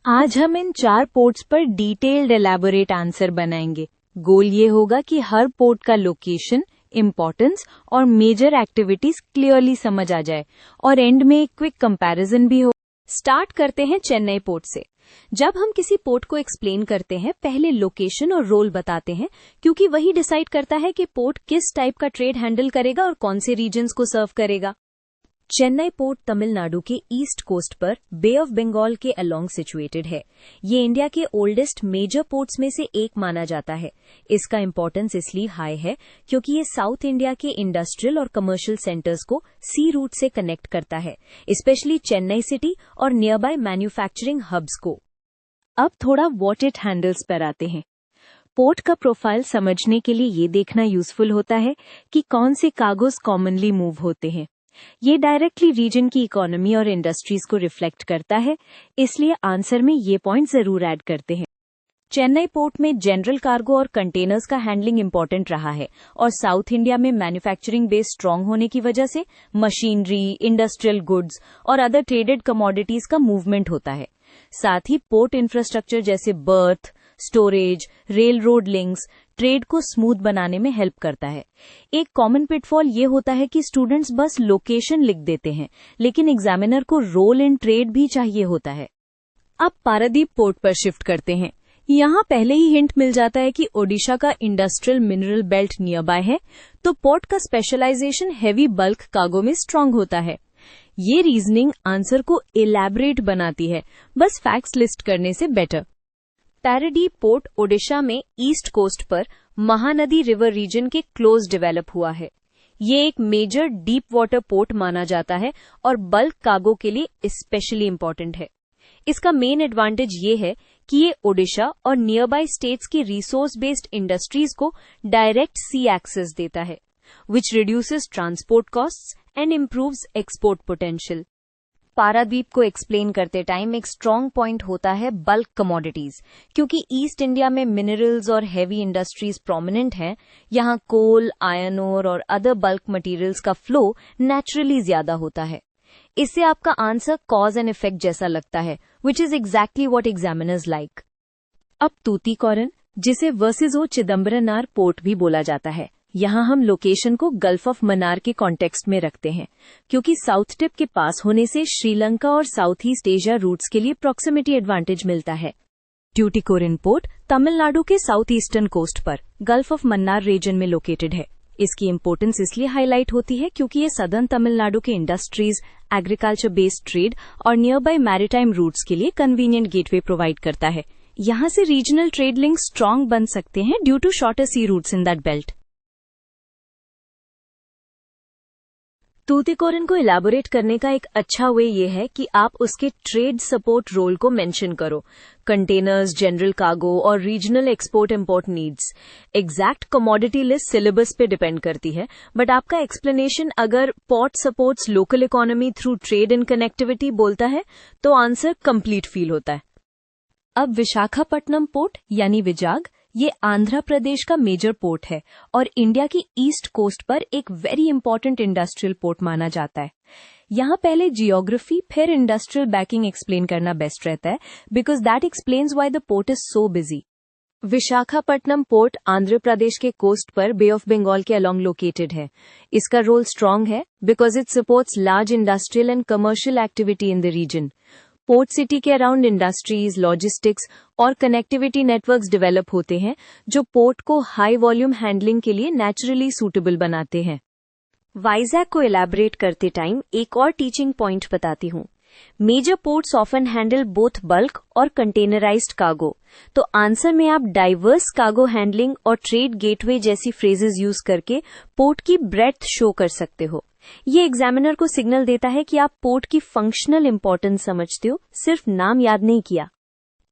आज हम इन 4 पोर्ट्स पर डिटेल्ड एलैबोरेट आंसर बनाएंगे। गोल ये होगा कि हर पोर्ट का लोकेशन, इम्पोर्टेंस और मेजर एक्टिविटीज क्लियरली समझ आ जाए और एंड में एक क्विक कंपैरिजन भी हो। स्टार्ट करते हैं चेन्नई पोर्ट से। जब हम किसी पोर्ट को एक्सप्लेन करते हैं, पहले लोकेशन और रोल बताते हैं, क्योंकि वही डिसाइड करता है कि पोर्ट किस टाइप का ट्रेड हैंडल करेगा और कौन से रीजन्स को सर्व करेगा। चेन्नई पोर्ट तमिलनाडु के ईस्ट कोस्ट पर बे ऑफ बंगाल के अलोंग सिचुएटेड है। ये इंडिया के ओल्डेस्ट मेजर पोर्ट्स में से एक माना जाता है। इसका इंपॉर्टेंस इसलिए हाई है क्योंकि ये साउथ इंडिया के इंडस्ट्रियल और कमर्शियल सेंटर्स को सी रूट से कनेक्ट करता है, स्पेशली चेन्नई सिटी और नियर बाय मैन्युफैक्चरिंग हब्स को। अब थोड़ा व्हाट इट हैंडल्स पर आते हैं। पोर्ट का प्रोफाइल समझने के लिए ये देखना यूजफुल होता है कि कौन से कार्गोज कॉमनली मूव होते हैं। ये डायरेक्टली रीजन की इकोनॉमी और इंडस्ट्रीज को रिफ्लेक्ट करता है, इसलिए आंसर में ये पॉइंट जरूर ऐड करते हैं। चेन्नई पोर्ट में जनरल कार्गो और कंटेनर्स का हैंडलिंग इंपॉर्टेंट रहा है और साउथ इंडिया में मैन्युफैक्चरिंग बेस स्ट्रांग होने की वजह से मशीनरी, इंडस्ट्रियल गुड्स और अदर ट्रेडेड कमोडिटीज का मूवमेंट होता है। साथ ही पोर्ट इंफ्रास्ट्रक्चर जैसे birth, storage, rail road links trade को स्मूथ बनाने में हेल्प करता है। एक कॉमन पिटफॉल ये होता है कि स्टूडेंट्स बस लोकेशन लिख देते हैं, लेकिन एग्जामिनर को रोल इन ट्रेड भी चाहिए होता है। अब पारादीप पोर्ट पर शिफ्ट करते हैं। यहाँ पहले ही हिंट मिल जाता है कि ओडिशा का industrial mineral belt near by है, तो पोर्ट का स्पेशलाइजेशन हेवी बल्क कार्गो में स्ट्रांग होता है। ये रीजनिंग आंसर को इलैबोरेट बनाती है, बस फैक्ट्स लिस्ट करने से बेटर। पारादीप पोर्ट ओडिशा में ईस्ट कोस्ट पर महानदी रिवर रीजन के क्लोज डेवलप हुआ है। ये एक मेजर डीप वाटर पोर्ट माना जाता है और बल्क कार्गो के लिए स्पेशली इंपॉर्टेंट है। इसका मेन एडवांटेज ये है कि ये ओडिशा और नियर बाय स्टेट्स की रिसोर्स बेस्ड इंडस्ट्रीज को डायरेक्ट सी एक्सेस देता है, which reduces transport costs and improves export potential. Paradip को एक्सप्लेन करते टाइम एक स्ट्रॉन्ग पॉइंट होता है बल्क कमोडिटीज, क्योंकि ईस्ट इंडिया में मिनरल्स और हेवी इंडस्ट्रीज प्रोमिनेंट हैं। यहाँ कोल, आयरन ओर और अदर बल्क मटेरियल्स का फ्लो नेचुरली ज्यादा होता है। इससे आपका आंसर कॉज एंड इफेक्ट जैसा लगता है, which is exactly what examiners like. अब तूतीकोरन, जिसे वर्सेस चिदम्बरनार पोर्ट भी बोला जाता है, यहाँ हम लोकेशन को गल्फ ऑफ मन्नार के कॉन्टेक्स्ट में रखते हैं, क्योंकि साउथ टिप के पास होने से श्रीलंका और साउथ ईस्ट एशिया रूट्स के लिए प्रॉक्सिमिटी एडवांटेज मिलता है। ट्यूटिकोरिन पोर्ट तमिलनाडु के साउथ ईस्टर्न कोस्ट पर गल्फ ऑफ मन्नार रीजन में लोकेटेड है। इसकी इंपोर्टेंस इसलिए हाईलाइट होती है क्योंकि ये सदर्न तमिलनाडु के इंडस्ट्रीज, एग्रीकल्चर बेस्ड ट्रेड और नियर बाय मैरीटाइम रूट्स के लिए कन्वीनियंट गेटवे प्रोवाइड करता है। यहाँ से रीजनल ट्रेड लिंक स्ट्रांग बन सकते हैं due to shorter sea routes in that belt. Tuticorin को इलैबोरेट करने का एक अच्छा वे ये है कि आप उसके ट्रेड सपोर्ट रोल को मेंशन करो। कंटेनर्स, जनरल कार्गो और regional export import needs. Exact commodity list syllabus पे डिपेंड करती है, बट आपका एक्सप्लेनेशन अगर port supports local economy through trade and connectivity बोलता है, तो आंसर कंप्लीट फील होता है। अब विशाखापट्टनम पोर्ट यानी विजाग, ये आंध्र प्रदेश का मेजर पोर्ट है और इंडिया की ईस्ट कोस्ट पर एक वेरी इंपॉर्टेंट इंडस्ट्रियल पोर्ट माना जाता है। यहाँ पहले जियोग्राफी फिर इंडस्ट्रियल बैकिंग एक्सप्लेन करना बेस्ट रहता है, because that explains why the port is so busy. Visakhapatnam port Andhra Pradesh के कोस्ट पर बे ऑफ बंगाल के अलोंग लोकेटेड है। इसका रोल स्ट्रांग है because it supports large industrial and commercial activity in the region. Port city के अराउंड इंडस्ट्रीज, लॉजिस्टिक्स और connectivity networks develop होते हैं, जो पोर्ट को हाई वॉल्यूम हैंडलिंग के लिए नेचुरली सूटेबल बनाते हैं। वाइजैक को इलैबोरेट करते टाइम एक और टीचिंग पॉइंट बताती हूँ। Major ports often handle both bulk और कंटेनराइज्ड कार्गो, तो आंसर में आप डाइवर्स कार्गो हैंडलिंग और ट्रेड गेटवे जैसी फ्रेजेस यूज करके पोर्ट की ब्रेड्थ शो कर सकते हो। ये एग्जामिनर को सिग्नल देता है कि आप पोर्ट की फंक्शनल इंपॉर्टेंस समझते हो, सिर्फ नाम याद नहीं किया।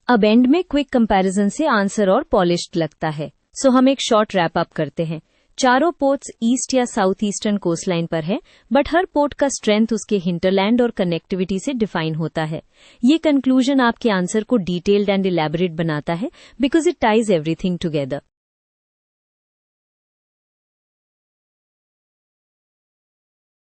अब एंड में क्विक कंपैरिजन से आंसर और पॉलिश्ड लगता है, सो हम एक शॉर्ट रैप अप करते हैं। चारों पोर्ट्स ईस्ट या साउथ ईस्टर्न कोस्ट लाइन पर है, बट हर पोर्ट का स्ट्रेंथ उसके हिंटरलैंड और कनेक्टिविटी से डिफाइन होता है। ये कंक्लूजन आपके आंसर को डिटेल्ड एंड इलैबोरेट बनाता है, because it ties everything together.